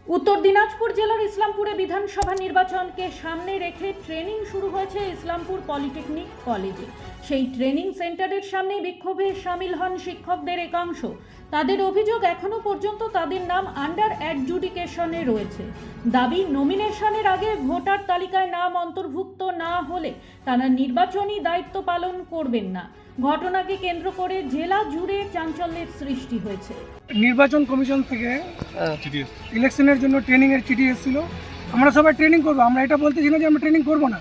উত্তর দিনাজপুর জেলার ইসলামপুরে বিধানসভা নির্বাচনকে সামনে রেখে ট্রেনিং শুরু হয়েছে ইসলামপুর পলিটেকনিক কলেজে। সেই ট্রেনিং সেন্টারের সামনে বিক্ষোভে সামিল হন শিক্ষকদের একাংশ। তাদের অভিযোগ, এখনো পর্যন্ত তাদের নাম আন্ডার অ্যাডজুডিকেশনে রয়েছে। দাবি, নমিনেশনের আগে ভোটার তালিকায় নাম অন্তর্ভুক্ত না হলে তারা নির্বাচনী দায়িত্ব পালন করবেন না। ঘটনাকে কেন্দ্র করে জেলা জুড়ে চাঞ্চল্যের সৃষ্টি হয়েছে। নির্বাচন কমিশন থেকে ইলেকশনের জন্য ট্রেনিংয়ের চিঠি এসেছিল। আমরা সবাই ট্রেনিং করবো, আমরা এটা বলতেছি না যে আমরা ট্রেনিং করবো না,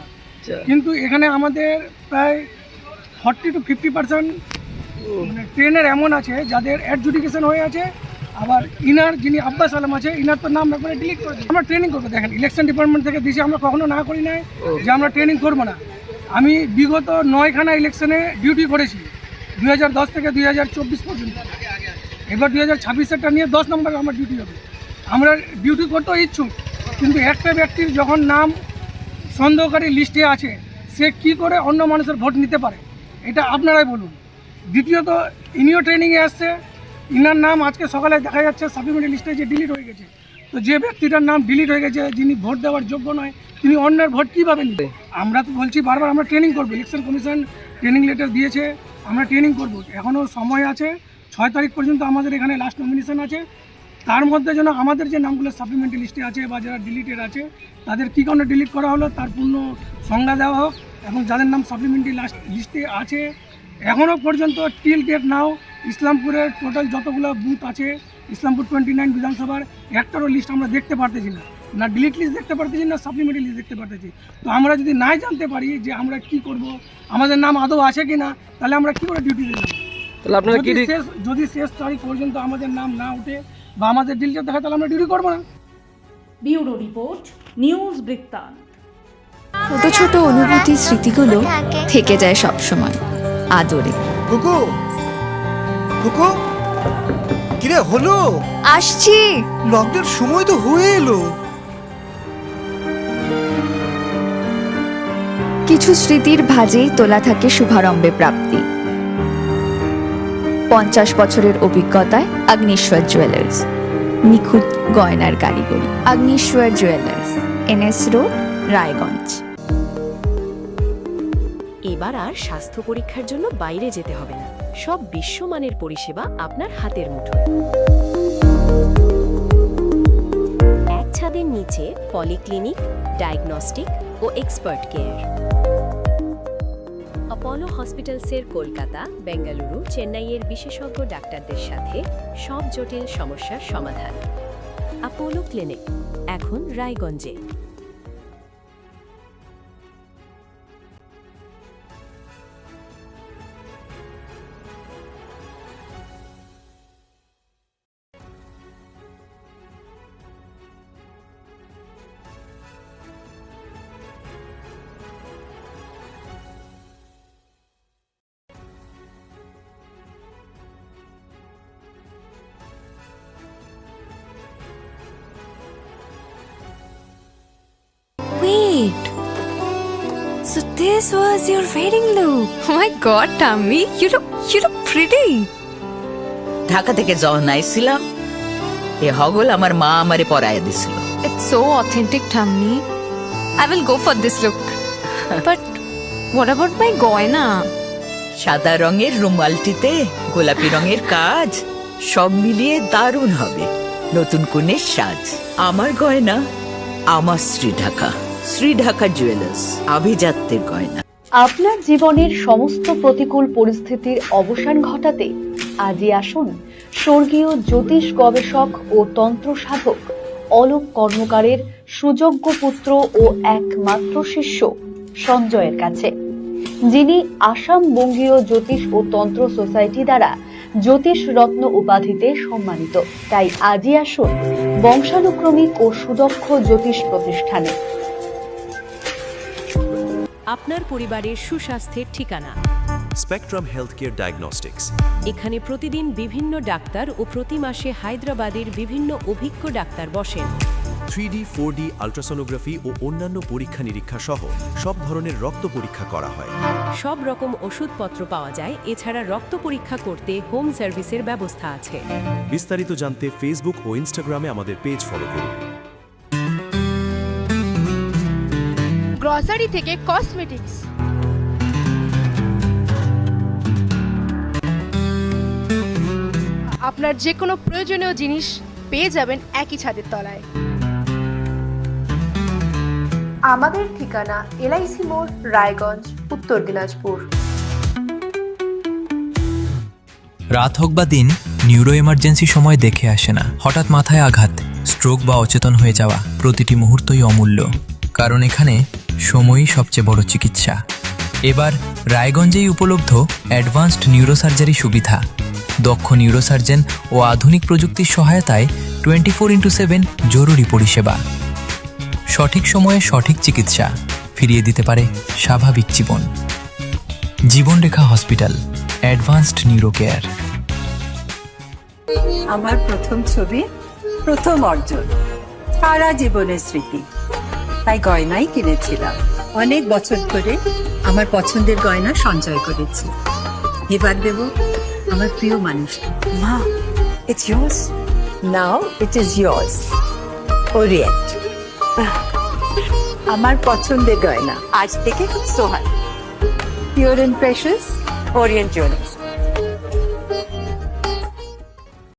কিন্তু এখানে আমাদের প্রায় 40 to 50% ট্রেনের এমন আছে যাদের অ্যাডজুডিকেশন হয়ে আছে। আবার ইনার যিনি আব্বাস আলম আছে, ইনার তো নাম একবারে ডিলিট করে আমরা ট্রেনিং করবো। দেখেন, ইলেকশন ডিপার্টমেন্ট থেকে দিয়েছি, আমরা কখনো না করি নাই যে আমরা ট্রেনিং করবো না। আমি বিগত 9খানা ইলেকশনে ডিউটি করেছি 2010 থেকে 2024 পর্যন্ত। এবার 2026-এরটা নিয়ে 10 নম্বরে আমার ডিউটি হবে। আমরা ডিউটি করতেও ইচ্ছুক, কিন্তু একটা ব্যক্তির যখন নাম সন্দেহকারী লিস্টে আছে, সে কি করে অন্য মানুষের ভোট নিতে পারে, এটা আপনারাই বলুন। দ্বিতীয়ত, ইনিও ট্রেনিংয়ে আসছে, ইনার নাম আজকে সকালে দেখা যাচ্ছে সাপ্লিমেন্টারি লিস্টে যে ডিলিট হয়ে গেছে। তো যে ব্যক্তিটার নাম ডিলিট হয়ে গেছে, যিনি ভোট দেওয়ার যোগ্য নয়, তিনি অন্যের ভোট কীভাবে নেবে? আমরা তো বলছি বারবার আমরা ট্রেনিং করবো। ইলেকশন কমিশন ট্রেনিং লেটার দিয়েছে, আমরা ট্রেনিং করব। এখনও সময় আছে, 6 তারিখ পর্যন্ত আমাদের এখানে লাস্ট নমিনেশন আছে। তার মধ্যে যেন আমাদের যে নামগুলো সাপ্লিমেন্টারি লিস্টে আছে বা যারা ডিলিটেড আছে, তাদের কী কারণে ডিলিট করা হলো তার পূর্ণ সংজ্ঞা দেওয়া হোক। এবং যাদের নাম সাপ্লিমেন্টারি লিস্টে আছে এখনও পর্যন্ত টিল ডেট নাও, ইসলামপুরের টোটাল যতগুলো বুথ আছে ইসলামপুর 29 বিধানসভার একটারও লিস্ট আমরা দেখতে পারতেছি না। না ডিলিট লিস্ট দেখতে পারতেছি, না সাপ্লিমেন্টারি লিস্ট দেখতে পারতেছি। তো আমরা যদি নাই জানতে পারি যে আমরা কি করব, আমাদের নাম আদৌ আছে কি না, তাহলে আমরা কী করে ডিউটি দিলাম? যদি শেষ তারিখ পর্যন্ত আমাদের নাম না উঠে বা আমাদের ডিলিট দেখা, তাহলে আমরা ডিউটি করবো না। ব্যুরো রিপোর্ট, নিউজ বৃত্তান্ত। ছোট ছোট অনুভূতি, স্মৃতিগুলো থেকে যায় সব সময় আদরে। কুকু কুকু, কিরে হলো? আসছি। লকডাউন সময় তো হয়ে এলো। কিছু স্মৃতির ভাজেই তোলা থাকে শুভারম্ভে প্রাপ্তি। 50 বছরের অভিজ্ঞতায় আগ্নেশ্বর জুয়েলার্স, নিখুঁত গয়নার কারিগরি। Agneshwar jewellers, NS road, Raiganj. এবার আর স্বাস্থ্য পরীক্ষার জন্য বাইরে যেতে হবে না। সব বিশ্বমানের পরিষেবা আপনার হাতের মুঠোয়। এক ছাদের নিচে পলিক্লিনিক, ডায়াগনস্টিক ও এক্সপার্ট কেয়ার। অপোলো হসপিটালসের কলকাতা, বেঙ্গালুরু, চেন্নাইয়ের বিশেষজ্ঞ ডাক্তারদের সাথে সব জটিল সমস্যার সমাধান। অপোলো ক্লিনিক এখন রায়গঞ্জে। Wait. So this was your wedding look. Oh my god, Tammy, you look pretty. Dhaka থেকে যখন আইছিলাম, এ হগল আমার মা আমারে পরাইয়া দিছিল। It's so authentic, Tammy. I will go for this look. But what about my goina? সাদা রঙের রুমালটিতে গোলাপি রঙের কাজ, সব মিলিয়ে দারুণ হবে নতুন কনের সাজ। আমার গয়না, আমার শ্রী ঢাকা জুয়েলার্স, আভিজাত্যের গয়না। আপনার জীবনের সমস্ত প্রতিকূল পরিস্থিতির অবসান ঘটাতে আজই আসুন স্বর্গীয় জ্যোতিষ গবেষক ও তন্ত্র সাধক অলোক কর্মকারের সুযোগ্য পুত্র ও একমাত্র শিষ্য সঞ্জয়ের কাছে, যিনি আসাম বঙ্গীয় জ্যোতিষ ও তন্ত্র সোসাইটি দ্বারা জ্যোতিষ রত্ন উপাধিতে সম্মানিত। তাই আজই আসুন বংশানুক্রমিক ও সুদক্ষ জ্যোতিষ প্রতিষ্ঠানে। আপনার পরিবারের সুস্বাস্থ্যের ঠিকানা স্পেকট্রাম হেলথকেয়ার ডায়াগনস্টিক্স। এখানে প্রতিদিন বিভিন্ন ডাক্তার ও প্রতি মাসে হায়দ্রাবাদের বিভিন্ন অভিজ্ঞ ডাক্তার বসেন। 3D, 4D আল্ট্রাসোনোগ্রাফি ও অন্যান্য পরীক্ষা নিরীক্ষা সহ সব ধরনের রক্ত পরীক্ষা করা হয়। সব রকম ওষুধপত্র পাওয়া যায়। এছাড়া রক্ত পরীক্ষা করতে হোম সার্ভিসের ব্যবস্থা আছে। বিস্তারিত জানতে ফেসবুক ও ইনস্টাগ্রামে আমাদের পেজ ফলো করুন। গ্রসারি থেকে কসমেটিক্স, আপনার যে কোনো প্রয়োজনীয় জিনিস পেয়ে যাবেন একই ছাদের তলায়। আমাদের ঠিকানা এলআইসি মোড়, রায়গঞ্জ, উত্তর দিনাজপুর। রাত হোক বা দিন, নিউরো এমার্জেন্সি সময় দেখে আসে না। হঠাৎ মাথায় আঘাত, স্ট্রোক বা অচেতন হয়ে যাওয়া, প্রতিটি মুহূর্তই অমূল্য, কারণ এখানে সময়ই সবচেয়ে বড় চিকিৎসা। এবার রায়গঞ্জেই উপলব্ধ অ্যাডভান্সড নিউরোসার্জারি সুবিধা। দক্ষ নিউরোসার্জন ও আধুনিক প্রযুক্তির সহায়তায় 24x7 জরুরি পরিষেবা। সঠিক সময়ে সঠিক চিকিৎসা ফিরিয়ে দিতে পারে স্বাভাবিক জীবন। জীবনরেখা হসপিটাল, অ্যাডভান্সড নিউরো কেয়ার। আমার প্রথম ছবি, প্রথম অর্জন, সারা জীবনের স্মৃতি, তাই গয়নাই কিনেছিলাম। অনেক বছর ধরে আমার পছন্দের গয়না সঞ্চয় করেছি। এবার দেব আমার প্রিয় মানুষকে। মা, it's yours. Now it is yours. Orient. আমার পছন্দের গয়না আজ থেকে সোহান। Pure and precious, Orient Jewelers.